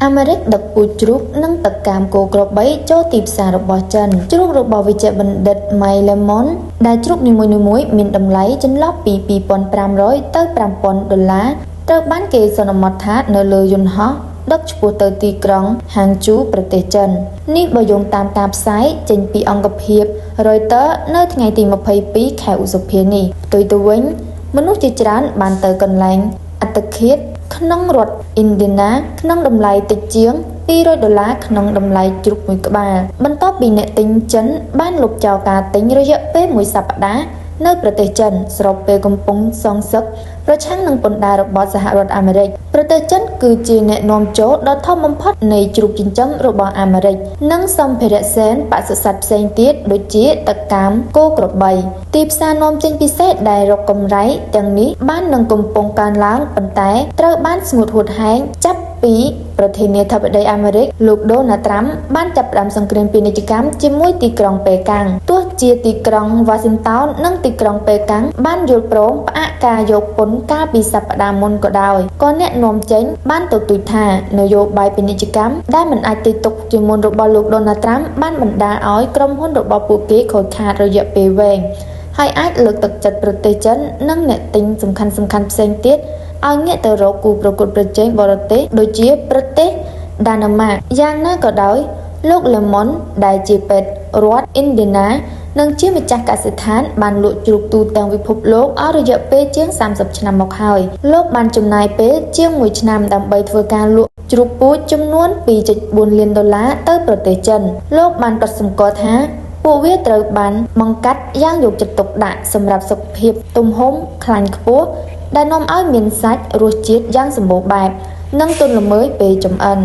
អាមេរិកដឹកពូជជ្រូកនិងទឹកកាមគោក្របីចូលទីផ្សាររបស់ចិនជ្រូករបស់វិជ្ជបណ្ឌិត May Lemon ដែលជ្រូកនីមួយៗមានតម្លៃចន្លោះពី$2,500 ទៅ$5,000ត្រូវបានគេសន្មតថានៅលើយន្តហោះដឹកឆ្ពោះទៅទីក្រុង Hangzhou ប្រទេសចិននេះបើយោងតាមការផ្សាយចេញពីអង្គភាព Reuters នៅថ្ងៃទី22 ខែឧសភានេះផ្ទុយទៅវិញមនុស្សជាច្រើនបានទៅកន្លែងអត្តឃាតក្នុងរដ្ឋ Indiana ក្នុងតម្លៃតិចជាង$200ក្នុងតម្លៃជ្រូកមួយក្បាលបន្ទាប់ពីអ្នកទិញចិនបានលុបចោលការទិញរយៈពេលមួយសប្តាហ៍នៅប្រទេសចិនស្របពេលកំពុងសងសឹកប្រឆាំងនឹងពន្ធដាររបស់សហរដ្ឋអាមេរិកប្រទេសចិនគឺជាអ្នកនាំចូលដ៏ធំបំផុតនៃជ្រូកចិញ្ចឹមរបស់អាមេរិកនិងសម្ភារៈសែនបសុសត្វផ្សេងទៀតដូចជាទឹកកាមគោក្របីទីផ្សារនាំចេញពិសេសដែលរកកម្រៃទាំងនេះបាននឹងកំពុងកើនឡើងប៉ុន្តែត្រូវបានស្ងួតហួតហែងចាប់ពីប្រធានាធិបតីអាមេរិកលោក Donald Trump បានចាប់ផ្ដើមសង្គ្រាមពាណិជ្ជកម្មជាមួយទីក្រុងប៉េកាំងទោះជាទីក្រុង Washington និងទីក្រុងប៉េកាំងបានយល់ព្រមផ្អាកការយកពន្ធកាលពីសប្តាហ៍មុនក៏ដោយក៏អ្នកនាំចេញបានទទូចថានយោបាយពាណិជ្ជកម្មដែលមិនអាចទាយទុកជាមុនរបស់លោក Donald Trump បានបណ្ដាលឲ្យក្រុមហ៊ុនរបស់ពួកគេខូចខាតរយៈពេលវែងហើយអាចលើកទឹកចិត្តប្រទេសចិននិងអ្នកទិញសំខាន់ៗផ្សេងទៀតឲ្យងាកទៅរកគូប្រកួតប្រជែងបរទេសដូចជាប្រទេសដាណឺម៉ាកយ៉ាងណាក៏ដោយលោក Lemon ដែលជាពេទ្យរដ្ឋ Indiana និងជាម្ចាស់កសិដ្ឋានបានលក់ជ្រូកទូទាំងពិភពលោកអស់រយៈពេលជាង30ឆ្នាំមកហើយលោកបានចំណាយពេលជាង1ឆ្នាំដើម្បីធ្វើការលក់ជ្រូកពូជចំនួន$2.4 លានទៅប្រទេសចិនលោកបានកត់សម្គាល់ថាពួកវាត្រូវបានបង្កាត់យ៉ាងយកចិត្តទុកដាក់សម្រាប់សុខភាពទំហំខ្លាញ់ខ្ពស់ដែលនាំឲ្យមានសាច់រសជាតិយ៉ាងសម្បូរបែបនិងទន់ល្មើយពេលចម្អិន។